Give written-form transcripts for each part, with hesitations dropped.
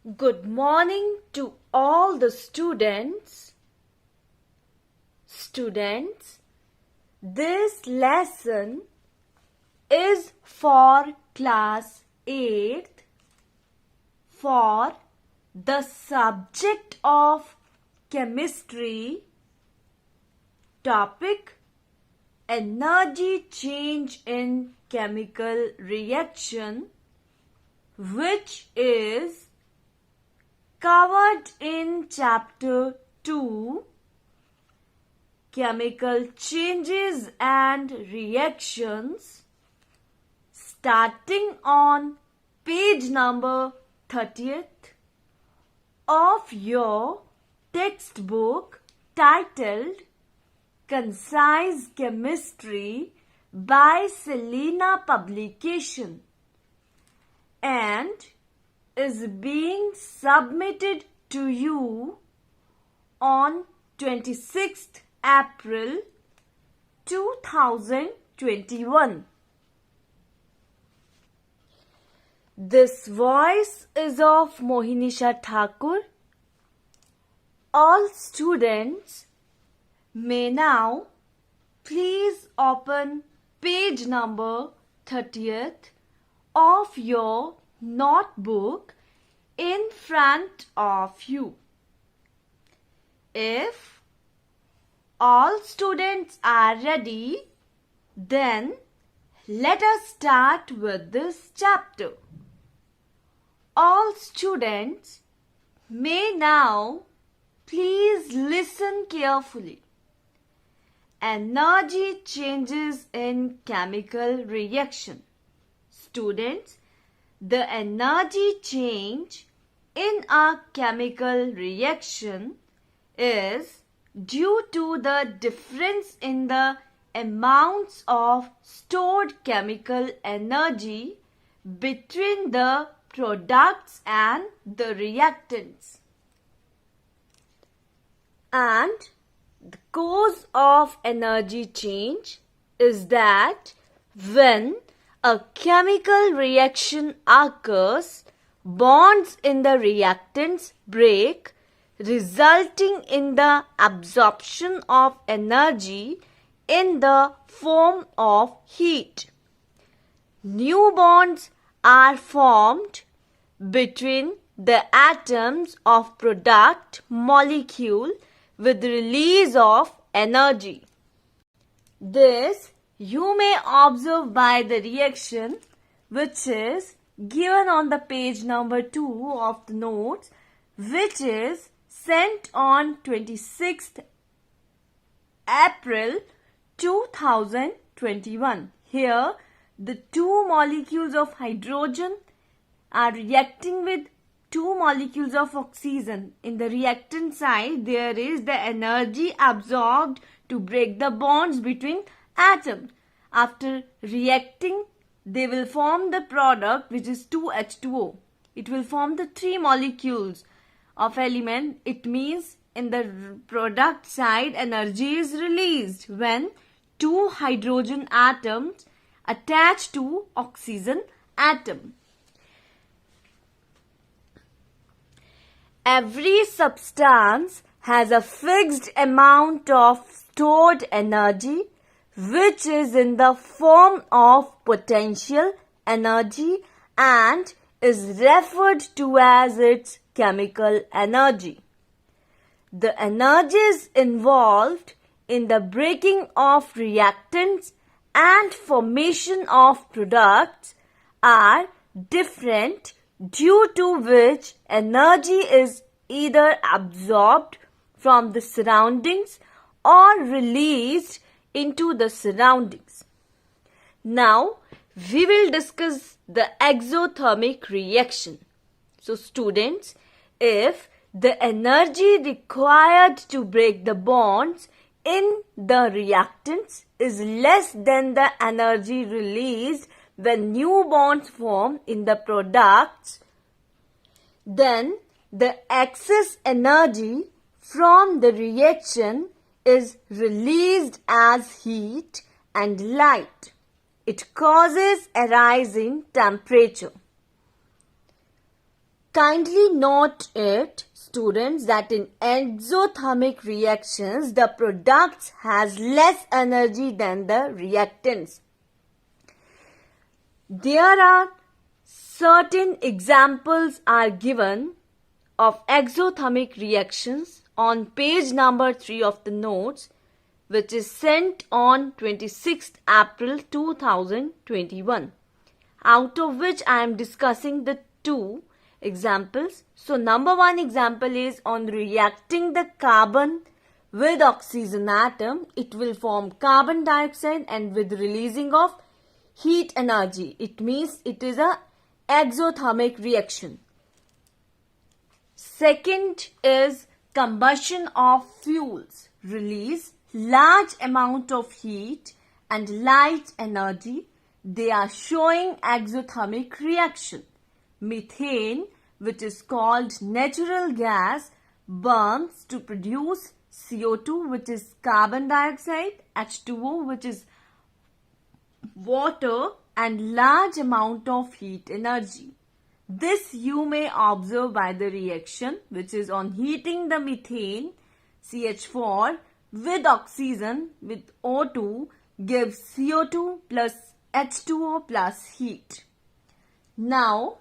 Good morning to all the students. This lesson is for class 8th for the subject of chemistry, topic energy change in chemical reaction, which is covered in chapter 2, chemical changes and reactions, starting on page number 30th of your textbook titled Concise Chemistry by Selena Publication, and is being submitted to you on 26th April 2021. This voice is of Mohinisha Thakur. All students may now please open page number 30th of your notebook in front of you. If all students are ready, then let us start with this chapter. All students may now please listen carefully. Energy changes in chemical reaction. Students, the energy change in a chemical reaction is due to the difference in the amounts of stored chemical energy between the products and the reactants. And the cause of energy change is that when a chemical reaction occurs, bonds in the reactants break, resulting in the absorption of energy in the form of heat. New bonds are formed between the atoms of product molecule with release of energy. This you may observe by the reaction which is given on the page number 2 of the notes, which is sent on 26th April 2021. Here the two molecules of hydrogen are reacting with two molecules of oxygen. In the reactant side, there is the energy absorbed to break the bonds between atoms. After reacting, they will form the product which is 2H2O. It will form the three molecules of element. It means in the product side, energy is released when two hydrogen atoms attach to oxygen atom. Every substance has a fixed amount of stored energy, which is in the form of potential energy and is referred to as its chemical energy. The energies involved in the breaking of reactants and formation of products are different, due to which energy is either absorbed from the surroundings or released into the surroundings. Now, we will discuss the exothermic reaction. So, students, if the energy required to break the bonds in the reactants is less than the energy released when new bonds form in the products, then the excess energy from the reaction is released as heat and light. It causes a rise in temperature. Kindly note it, students, that in exothermic reactions, the products has less energy than the reactants. There are certain examples are given of exothermic reactions on page number 3 of the notes, which is sent on 26th April 2021, out of which I am discussing the two examples. So number 1 example is on reacting the carbon with oxygen atom. It will form carbon dioxide, and with releasing of heat energy. It means it is a exothermic reaction. Second is combustion of fuels. Release large amount of heat and light energy. They are showing exothermic reaction. Methane, which is called natural gas, burns to produce CO2, which is carbon dioxide, H2O, which is water, and large amount of heat energy. This you may observe by the reaction, which is on heating the methane CH4 with oxygen with O2 gives CO2 plus H2O plus heat. Now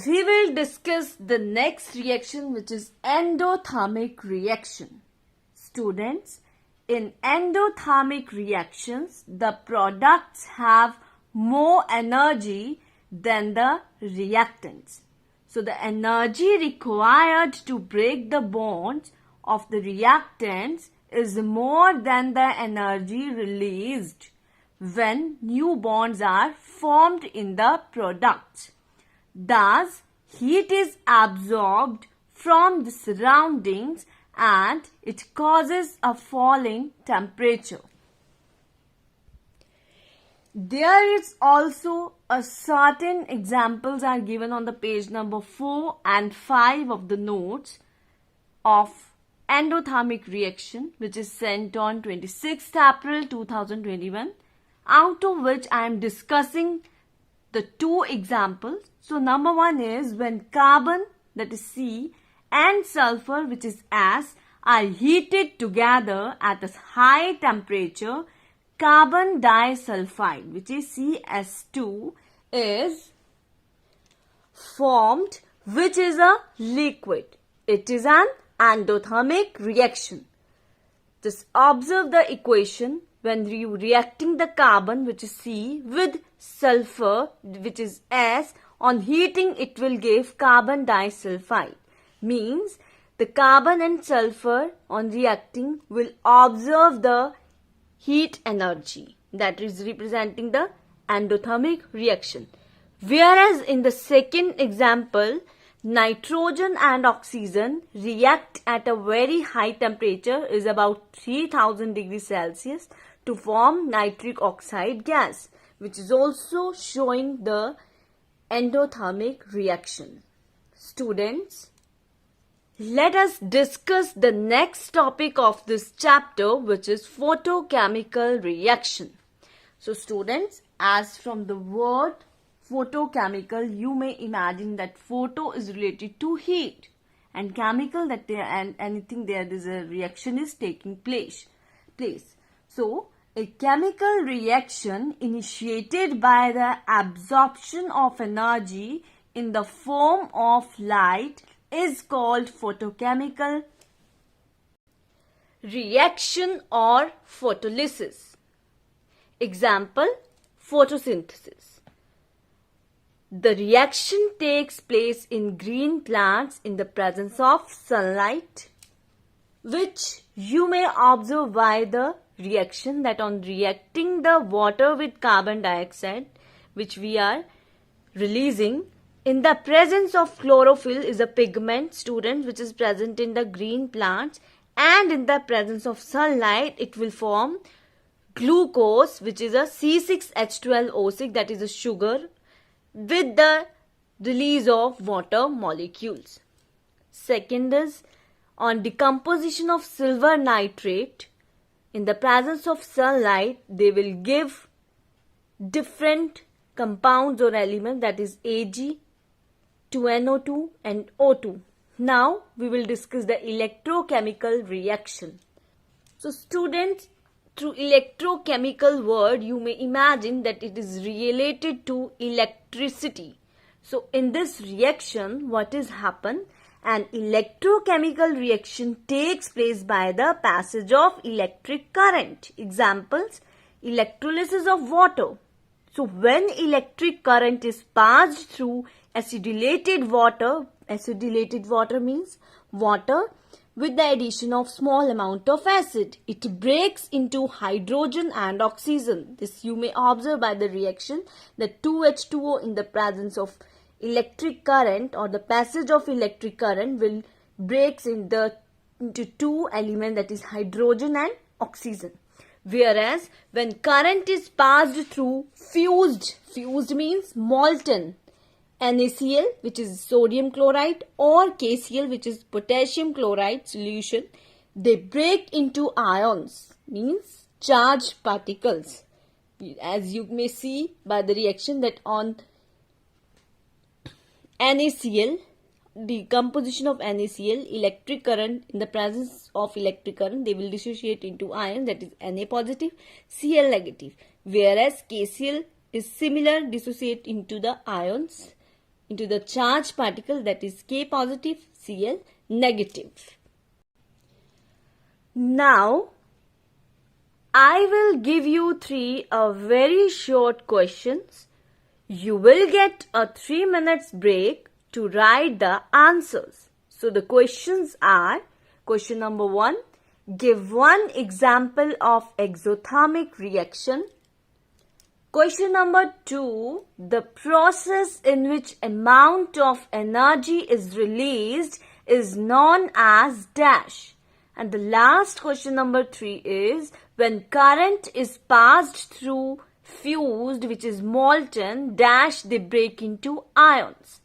we will discuss the next reaction, which is endothermic reaction. Students, in endothermic reactions, the products have more energy than the reactants. So the energy required to break the bonds of the reactants is more than the energy released when new bonds are formed in the products. Thus, heat is absorbed from the surroundings and it causes a falling temperature. There is also a certain examples are given on the page number 4 and 5 of the notes of endothermic reaction, which is sent on 26th April 2021, out of which I am discussing the two examples. So number 1 is when carbon, that is C, and sulfur, which is S, are heated together at a high temperature, carbon disulfide, which is CS2, is formed, which is a liquid. It is an endothermic reaction. Just observe the equation. When you reacting the carbon, which is C, with sulfur, which is S, on heating it will give carbon disulfide. Means the carbon and sulfur on reacting will observe the heat energy, that is representing the endothermic reaction. Whereas in the second example, nitrogen and oxygen react at a very high temperature, is about 3000 degrees Celsius, to form nitric oxide gas, which is also showing the endothermic reaction. Students, let us discuss the next topic of this chapter, which is photochemical reaction. So students, as from the word photochemical, you may imagine that photo is related to heat and chemical, that there and anything there is a reaction is taking place. So a chemical reaction initiated by the absorption of energy in the form of light is called photochemical reaction or photolysis. Example, photosynthesis. The reaction takes place in green plants in the presence of sunlight, which you may observe by the reaction, that on reacting the water with carbon dioxide, which we are releasing, in the presence of chlorophyll is a pigment, students, which is present in the green plants, and in the presence of sunlight it will form glucose, which is a C6H12O6, that is a sugar, with the release of water molecules. Second is on decomposition of silver nitrate. In the presence of sunlight, they will give different compounds or elements, that is Ag, to NO2 and O2. Now we will discuss the electrochemical reaction. So students, through electrochemical word you may imagine that it is related to electricity. So in this reaction what is happen? An electrochemical reaction takes place by the passage of electric current. Examples: electrolysis of water. So when electric current is passed through acidulated water means water with the addition of small amount of acid, it breaks into hydrogen and oxygen. This you may observe by the reaction that 2H2O in the presence of electric current or the passage of electric current will breaks into two elements, that is hydrogen and oxygen. Whereas when current is passed through fused means molten NaCl, which is sodium chloride, or KCl, which is potassium chloride solution, they break into ions, means charged particles. As you may see by the reaction that on NaCl, the composition of NaCl, electric current, in the presence of electric current, they will dissociate into ions, that is Na positive, Cl negative. Whereas KCl is similar, dissociate into the ions, into the charged particle, that is K positive, Cl negative. Now, I will give you three very short questions. You will get a 3 minutes break to write the answers. So the questions are: question number 1, give one example of exothermic reaction. Question number 2, the process in which amount of energy is released is known as dash. And the last question number 3 is, when current is passed through fused, which is molten, dash, they break into ions.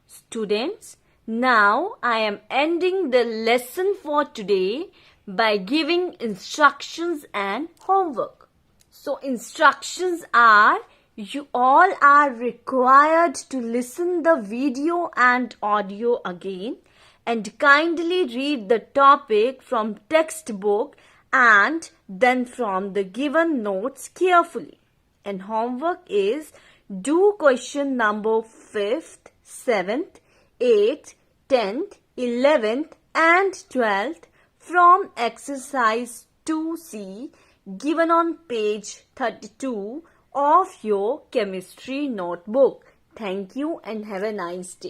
Students, now I am ending the lesson for today by giving instructions and homework. So instructions are, you all are required to listen the video and audio again and kindly read the topic from textbook and then from the given notes carefully. And homework is, do question number 5th, 7th, 8th, 10th, 11th and 12th from exercise 2C given on page 32 of your chemistry notebook. Thank you and have a nice day.